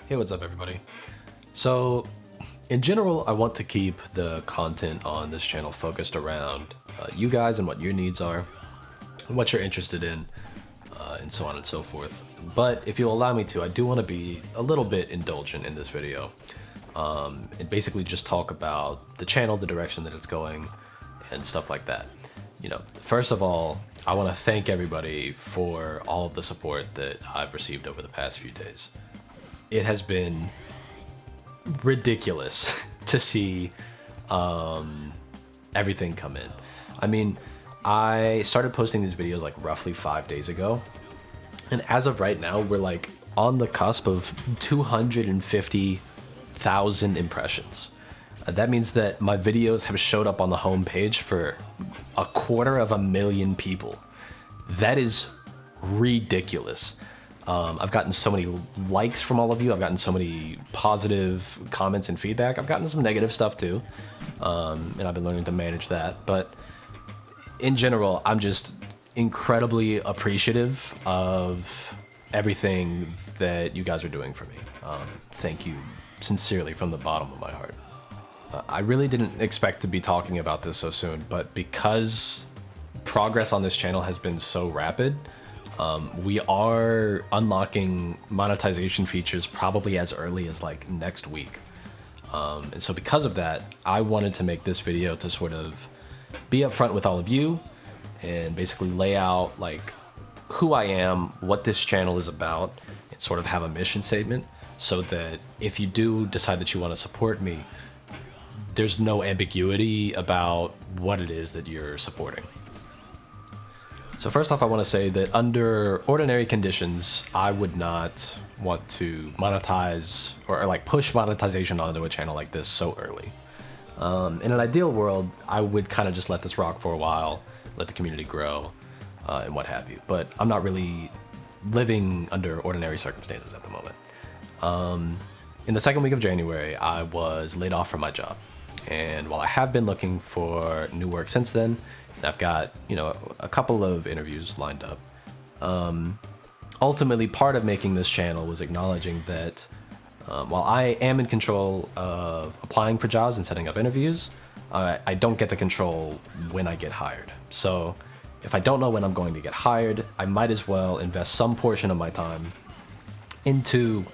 Hey, what's up, everybody? So, in general, I want to keep the content on this channel focused around you guys and what your needs are, and what you're interested in, and so on and so forth. But if you'll allow me to, I do want to be a little bit indulgent in this video, and basically just talk about the channel, the direction that it's going, and stuff like that. First of all, I want to thank everybody for all of the support that I've received over the past few days. It has been ridiculous to see everything come in. I mean, I started posting these videos like roughly 5 days ago, and as of right now, we're like on the cusp of 250,000 impressions. That means that my videos have showed up on the homepage for 250,000 people. That is ridiculous. I've gotten so many likes from all of you. I've gotten so many positive comments and feedback. I've gotten some negative stuff too, and I've been learning to manage that. But in general, I'm just incredibly appreciative of everything that you guys are doing for me. Thank you sincerely from the bottom of my heart. I really didn't expect to be talking about this so soon, but because progress on this channel has been so rapid, we are unlocking monetization features probably as early as like next week. And so because of that, I wanted to make this video to sort of be upfront with all of you and basically lay out like who I am, what this channel is about, and sort of have a mission statement so that if you do decide that you want to support me, there's no ambiguity about what it is that you're supporting. So first off, I want to say that under ordinary conditions, I would not want to monetize or like push monetization onto a channel like this so early. In an ideal world, I would kind of just let this rock for a while, let the community grow, and what have you. But I'm not really living under ordinary circumstances at the moment. In the second week of January, I was laid off from my job. And while I have been looking for new work since then, and I've got, a couple of interviews lined up, ultimately part of making this channel was acknowledging that while I am in control of applying for jobs and setting up interviews, I don't get to control when I get hired. So if I don't know when I'm going to get hired, I might as well invest some portion of my time into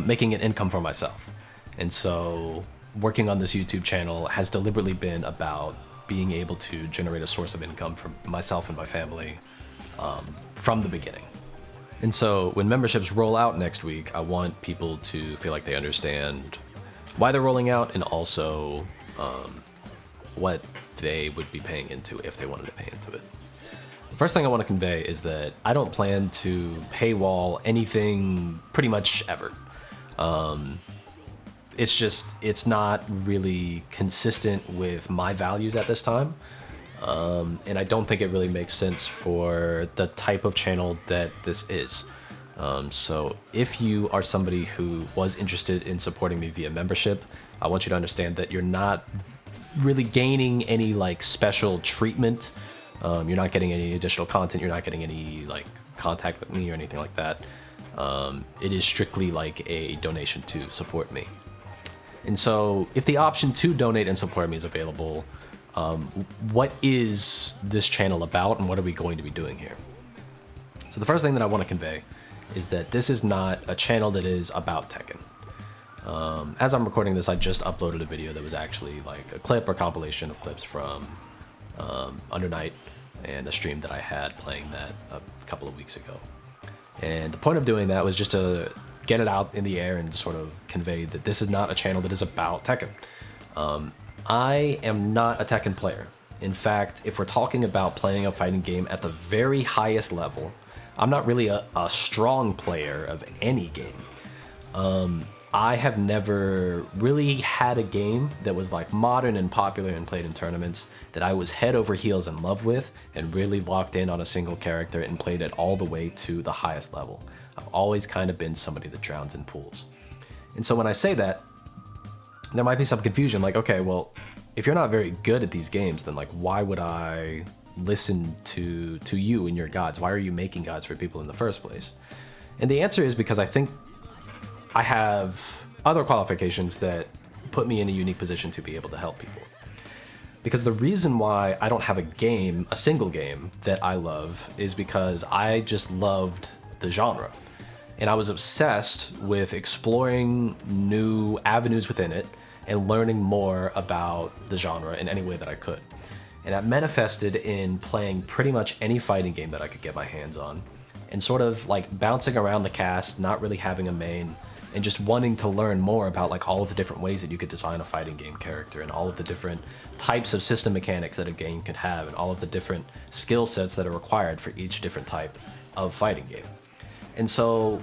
making an income for myself. And so working on this YouTube channel has deliberately been about being able to generate a source of income for myself and my family from the beginning. And so when memberships roll out next week, I want people to feel like they understand why they're rolling out and also what they would be paying into if they wanted to pay into it. The first thing I want to convey is that I don't plan to paywall anything pretty much ever. It's not really consistent with my values at this time. And I don't think it really makes sense for the type of channel that this is. So if you are somebody who was interested in supporting me via membership, I want you to understand that you're not really gaining any like special treatment. You're not getting any additional content. You're not getting any like contact with me or anything like that. It is strictly like a donation to support me. And so if the option to donate and support me is available, what is this channel about and what are we going to be doing here? So the first thing that I want to convey is that this is not a channel that is about Tekken. As I'm recording this, I just uploaded a video that was actually like a clip or compilation of clips from Under Night and a stream that I had playing that a couple of weeks ago. And the point of doing that was just to get it out in the air and sort of convey that this is not a channel that is about Tekken. I am not a Tekken player. In fact, if we're talking about playing a fighting game at the very highest level, I'm not really a strong player of any game. I have never really had a game that was like modern and popular and played in tournaments that I was head over heels in love with and really locked in on a single character and played it all the way to the highest level. I've always kind of been somebody that drowns in pools. And so when I say that, there might be some confusion, like, okay, well, if you're not very good at these games, then like, why would I listen to you and your guides? Why are you making guides for people in the first place? And the answer is because I think I have other qualifications that put me in a unique position to be able to help people. Because the reason why I don't have a single game that I love is because I just loved the genre. And I was obsessed with exploring new avenues within it and learning more about the genre in any way that I could. And that manifested in playing pretty much any fighting game that I could get my hands on and sort of like bouncing around the cast, not really having a main, and just wanting to learn more about like all of the different ways that you could design a fighting game character and all of the different types of system mechanics that a game could have and all of the different skill sets that are required for each different type of fighting game. And so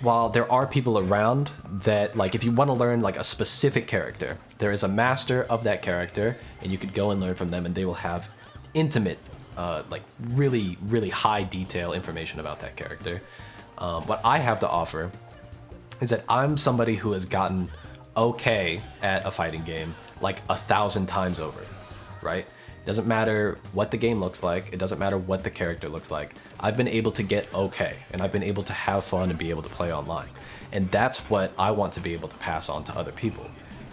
while there are people around that, like, if you want to learn like a specific character, there is a master of that character and you could go and learn from them and they will have intimate, like really, really high detail information about that character. What I have to offer is that I'm somebody who has gotten okay at a fighting game like 1,000 times over, right? It doesn't matter what the game looks like. It doesn't matter what the character looks like. I've been able to get okay, and I've been able to have fun and be able to play online. And that's what I want to be able to pass on to other people,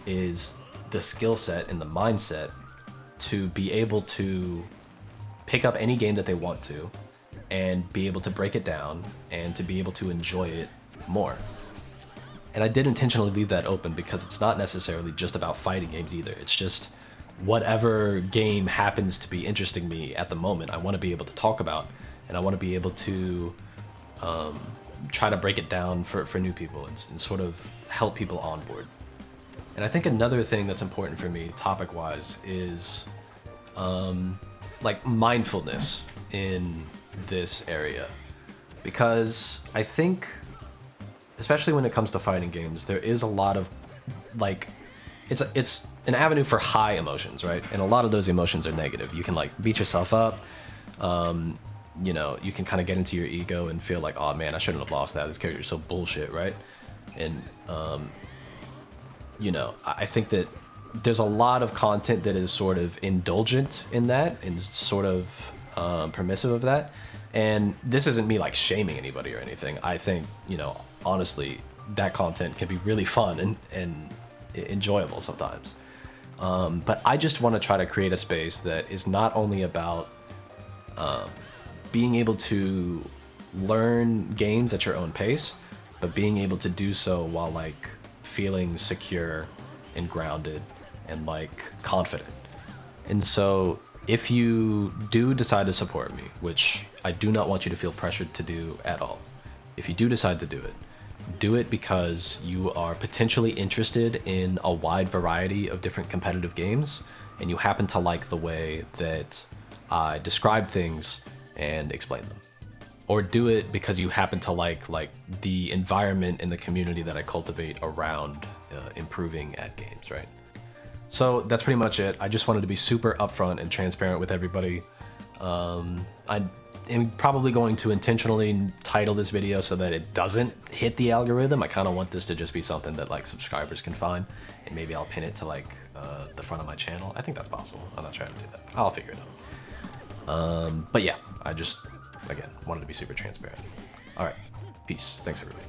is the skill set and the mindset to be able to pick up any game that they want to and be able to break it down and to be able to enjoy it more. And I did intentionally leave that open because it's not necessarily just about fighting games either. It's just whatever game happens to be interesting me at the moment, I want to be able to talk about, and I want to be able to try to break it down for new people and sort of help people on board. And I think another thing that's important for me, topic-wise, is like mindfulness in this area. Because I think, especially when it comes to fighting games, there is a lot of like, it's an avenue for high emotions, right? And a lot of those emotions are negative. You can like beat yourself up. You know, you can kind of get into your ego and feel like, oh man, I shouldn't have lost that. This character's so bullshit, right? And you know, I think that there's a lot of content that is sort of indulgent in that and sort of permissive of that. And this isn't me like shaming anybody or anything. I think, you know, honestly, that content can be really fun and enjoyable sometimes. But I just want to try to create a space that is not only about being able to learn games at your own pace, but being able to do so while like feeling secure and grounded and like confident. And so if you do decide to support me, which I do not want you to feel pressured to do at all, if you do decide to do it because you are potentially interested in a wide variety of different competitive games and you happen to like the way that I describe things and explain them. Or do it because you happen to like the environment and the community that I cultivate around improving at games, right? So that's pretty much it. I just wanted to be super upfront and transparent with everybody. I am probably going to intentionally title this video so that it doesn't hit the algorithm. I kind of want this to just be something that like subscribers can find, and maybe I'll pin it to like the front of my channel. I think that's possible. I'm not trying to do that. I'll figure it out. But yeah, I just, again, wanted to be super transparent. All right, peace. Thanks everybody.